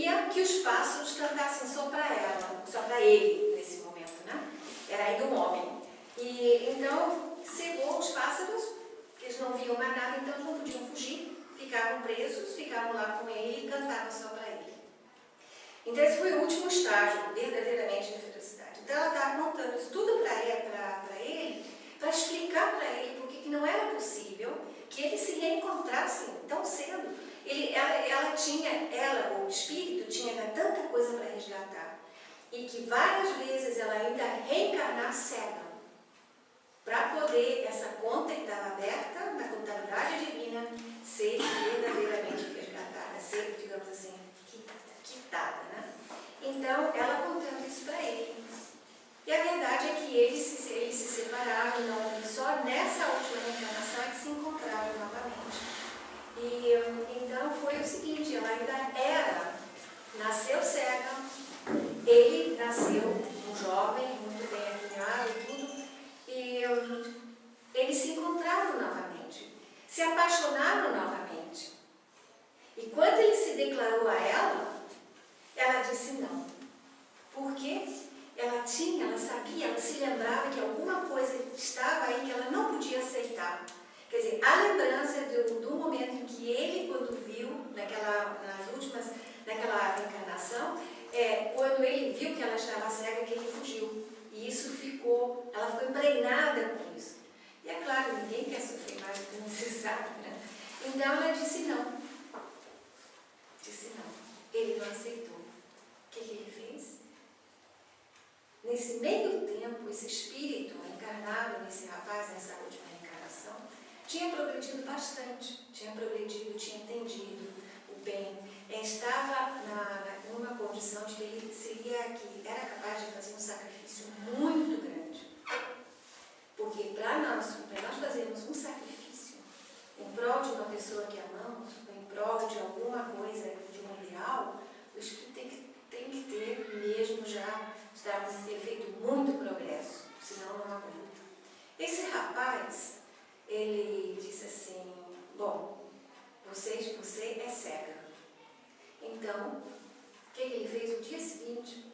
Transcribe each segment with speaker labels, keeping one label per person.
Speaker 1: queria que os pássaros cantassem só para ela, só para ele, nesse momento, né? Era aí do homem. E então cegou os pássaros, que eles não viam mais nada, então eles não podiam fugir, ficaram presos, ficaram lá com ele e cantaram só para ele. Então esse foi o último estágio, verdadeiramente, de ferocidade. Então ela estava contando isso tudo para ele, para explicar para ele por que não era possível que eles se reencontrassem tão cedo. O espírito tinha tanta coisa para resgatar, e que várias vezes ela ainda reencarnar cega, para poder essa conta que estava aberta na contabilidade divina ser verdadeiramente resgatada, ser, digamos assim, quitada, né? Então, ela contando isso para ele. E a verdade é que eles se separaram, não, só nessa última reencarnação é que se encontraram novamente. E então foi o seguinte, ela ainda nasceu cega, ele nasceu um jovem, muito bem alinhado e tudo, e eles se encontraram novamente, se apaixonaram novamente. E quando ele se declarou a ela disse não. Por quê? Ela sabia, ela se lembrava que alguma coisa estava aí que ela não podia aceitar. Quer dizer, a lembrança do momento em que ele, quando viu, naquela encarnação, quando ele viu que ela estava cega, que ele fugiu. E isso ela ficou impregnada com isso. E é claro, ninguém quer sofrer mais do que necessário, né? Então ela disse não. Disse não. Ele não aceitou. O que ele fez? Nesse meio tempo, esse espírito encarnado nesse rapaz, nessa última reencarnação, tinha progredido bastante, tinha entendido o bem, estava numa condição de que ele era capaz de fazer um sacrifício muito grande. Porque para nós fazermos um sacrifício em prol de uma pessoa que amamos, em prol de alguma coisa, de um ideal, o espírito tem que ter mesmo já ter feito muito progresso, senão não aguenta. Esse rapaz, ele disse assim, bom, você é cega. Então, o que ele fez no dia seguinte?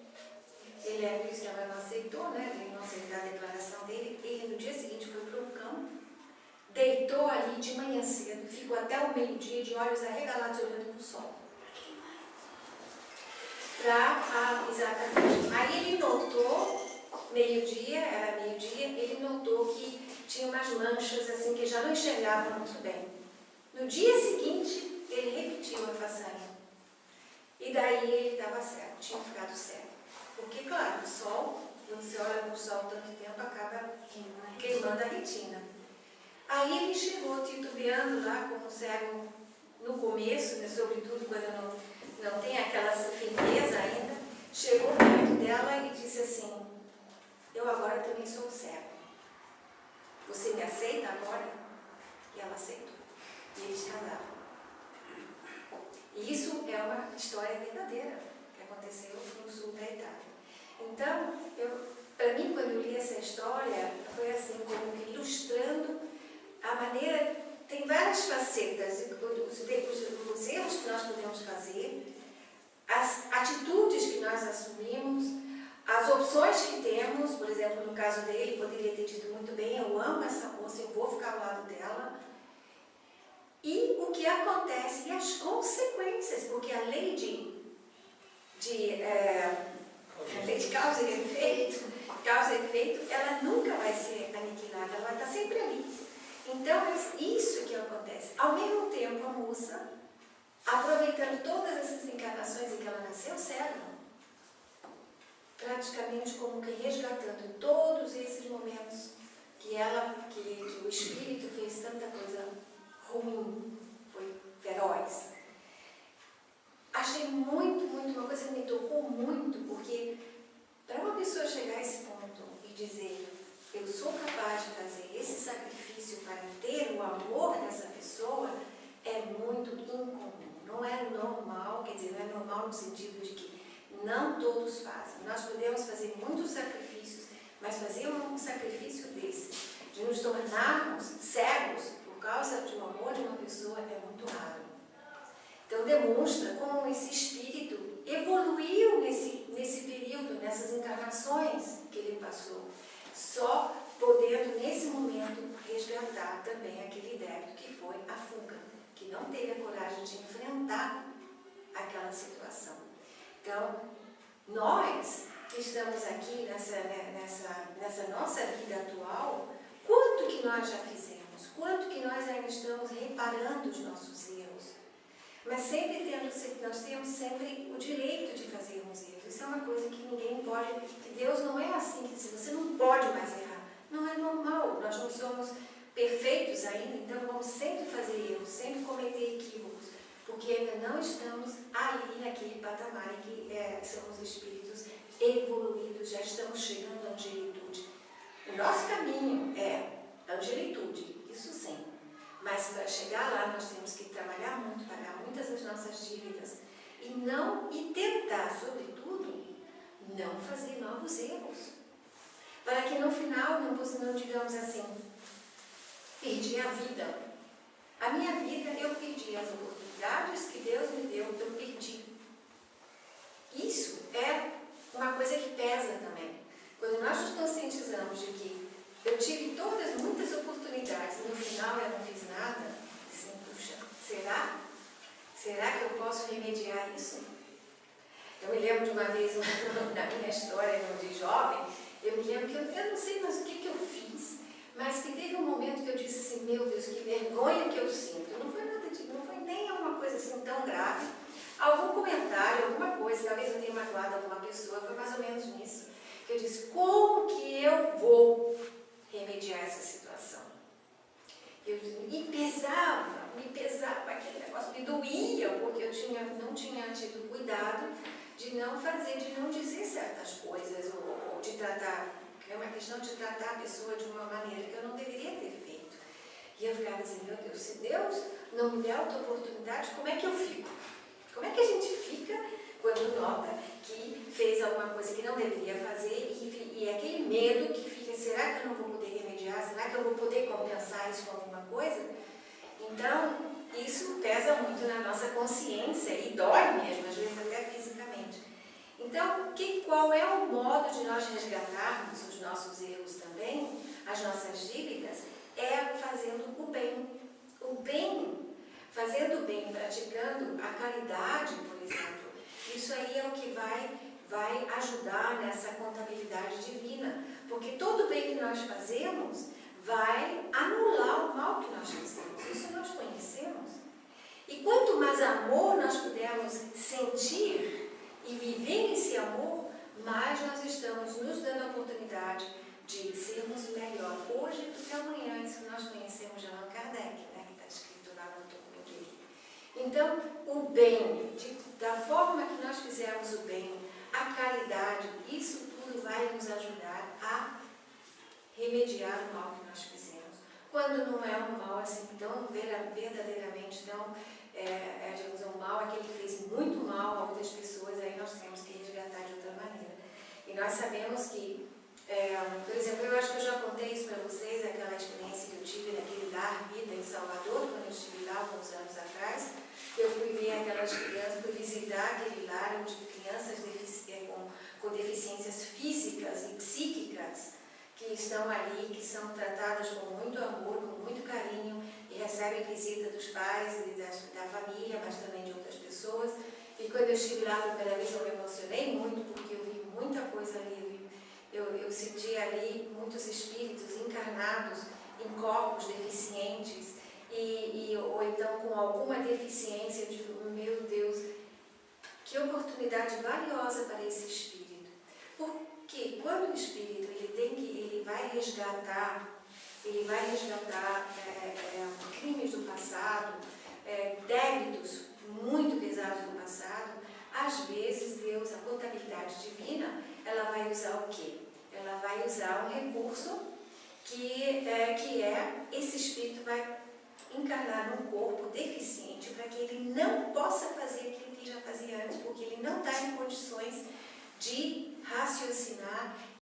Speaker 1: Ele é por isso que ela não aceitou, né? Ele não aceitou a declaração dele. Ele no dia seguinte foi para o campo, deitou ali de manhã cedo, ficou até o meio-dia de olhos arregalados olhando para o sol. Exatamente. Aí ele notou, era meio-dia, ele notou que tinha umas manchas assim que já não enxergava muito bem. No dia seguinte, ele repetiu a façanha. E daí ele estava cego, tinha ficado cego. Porque, claro, o sol, quando você olha para o sol tanto tempo, acaba queimando a retina. Aí ele chegou titubeando lá como cego no começo, né, sobretudo quando não tem aquela firmeza ainda, chegou perto dela e disse assim, eu agora também sou cego. Você me aceita agora? E ela aceitou. E eles casaram. E isso é uma história verdadeira que aconteceu no sul da Itália. Então, para mim, quando eu li essa história, foi assim, como que ilustrando a maneira, tem várias facetas, os erros que nós podemos fazer, as atitudes que nós assumimos, as opções que temos, por exemplo, no caso dele, poderia ter dito muito bem, eu amo essa moça, eu vou ficar ao lado dela, e o que acontece, e as consequências, porque a lei de causa e efeito, ela nunca vai ser aniquilada, ela vai estar sempre ali. Então, é isso que acontece. Ao mesmo tempo, a moça, aproveitando todas essas encarnações em que ela nasceu cega, praticamente como que resgatando todos esses momentos que o espírito fez tanta coisa ruim, foi feroz. Achei muito, uma coisa que me tocou muito, porque para uma pessoa chegar a esse ponto e dizer eu sou capaz de fazer esse sacrifício para ter o amor dessa pessoa, é muito incomum. Não é normal, quer dizer, não é normal no sentido de que não todos fazem. Nós podemos fazer muitos sacrifícios, mas fazer um sacrifício desse, de nos tornarmos cegos por causa de um amor de uma pessoa, é muito raro. Então, Então demonstra como esse espírito evoluiu nesse período, nessas encarnações que ele passou, só podendo nesse momento resgatar também aquele débito que foi a fuga, que não teve a coragem de enfrentar aquela situação. Então, nós que estamos aqui nessa nossa vida atual, quanto que nós já fizemos, quanto que nós ainda estamos reparando os nossos erros, mas nós temos sempre o direito de fazermos erros. Isso é uma coisa que ninguém pode, que Deus não é assim, que você não pode mais errar. Não é normal, nós não somos perfeitos ainda, então vamos sempre fazer erros, sempre cometer equívocos, porque ainda não estamos aí naquele patamar em que somos espíritos evoluídos, já estamos chegando à angelitude. O nosso caminho é angelitude, isso sim, mas para chegar lá nós temos que trabalhar muito, pagar muitas das nossas dívidas e tentar, sobretudo, não fazer novos erros. Para que no final não digamos assim, perdi a vida. A minha vida eu perdi, as oportunidades que Deus me deu, eu perdi. Isso é uma coisa que pesa também. Quando nós nos conscientizamos de que eu tive muitas oportunidades e no final eu não fiz nada, assim, puxa, será? Será que eu posso remediar isso? Eu me lembro de uma vez, na minha história de jovem, eu me lembro que eu não sei mais o que eu fiz, mas que teve um momento que eu disse assim, meu Deus, que vergonha que eu sinto. Não foi nada disso, não foi nem alguma coisa assim tão grave. Algum comentário, alguma coisa, talvez eu tenha magoado alguma pessoa, foi mais ou menos nisso. Que eu disse, como que eu vou remediar essa situação? Me pesava aquele negócio, me doía, porque eu não tinha tido cuidado de não fazer, de não dizer certas coisas, ou de tratar, que é uma questão de tratar a pessoa de uma maneira que eu não deveria ter feito. E eu ficava assim, meu Deus, se Deus não me der outra oportunidade, como é que eu fico? Como é que a gente fica quando nota que fez alguma coisa que não deveria fazer e aquele medo que fica, será que eu não vou poder remediar? Será que eu vou poder compensar isso com alguma coisa? Então, isso pesa muito na nossa consciência e dói mesmo, às vezes até fisicamente. Então, qual é o modo de nós resgatarmos os nossos erros também, as nossas dívidas? É fazendo o bem. O bem, fazendo o bem, praticando a caridade, por exemplo. Isso aí é o que vai ajudar nessa contabilidade divina. Porque todo o bem que nós fazemos vai anular o mal que nós fizemos. Isso nós conhecemos. E quanto mais amor nós pudermos sentir e viver esse amor, mais nós estamos nos dando a oportunidade de sermos melhor hoje do que amanhã. Isso nós conhecemos de Allan Kardec, né, que está escrito lá no documento dele. Então, o bem, da forma que nós fizermos o bem, a caridade, isso tudo vai nos ajudar a remediar o mal que nós fizemos. Quando não é um mal assim tão verdadeiramente tão, digamos, um mal, aquele que fez muito mal a outras pessoas, aí nós temos que resgatar de outra maneira. E nós sabemos que, por exemplo, eu acho que eu já contei isso para vocês, aquela experiência que eu tive naquele lar Vida em Salvador, quando eu estive lá alguns anos atrás. Eu fui ver aquelas crianças, fui visitar aquele lar onde crianças com deficiências físicas e psíquicas que estão ali, que são tratadas com muito amor, com muito carinho e recebem visita dos pais e da família, mas também de outras pessoas. E quando eu estive lá pela primeira vez, eu me emocionei muito, porque eu vi muita coisa ali. Eu senti ali muitos espíritos encarnados em corpos deficientes, ou então com alguma deficiência. Eu digo, meu Deus, que oportunidade valiosa para esse espírito. Porque quando o espírito ele vai resgatar crimes do passado, débitos muito pesados do passado, às vezes Deus, a contabilidade divina, ela vai usar o quê? Ela vai usar um recurso que esse espírito vai encarnar num corpo deficiente para que ele não possa fazer aquilo que já fazia antes, porque ele não está em condições de raciocinar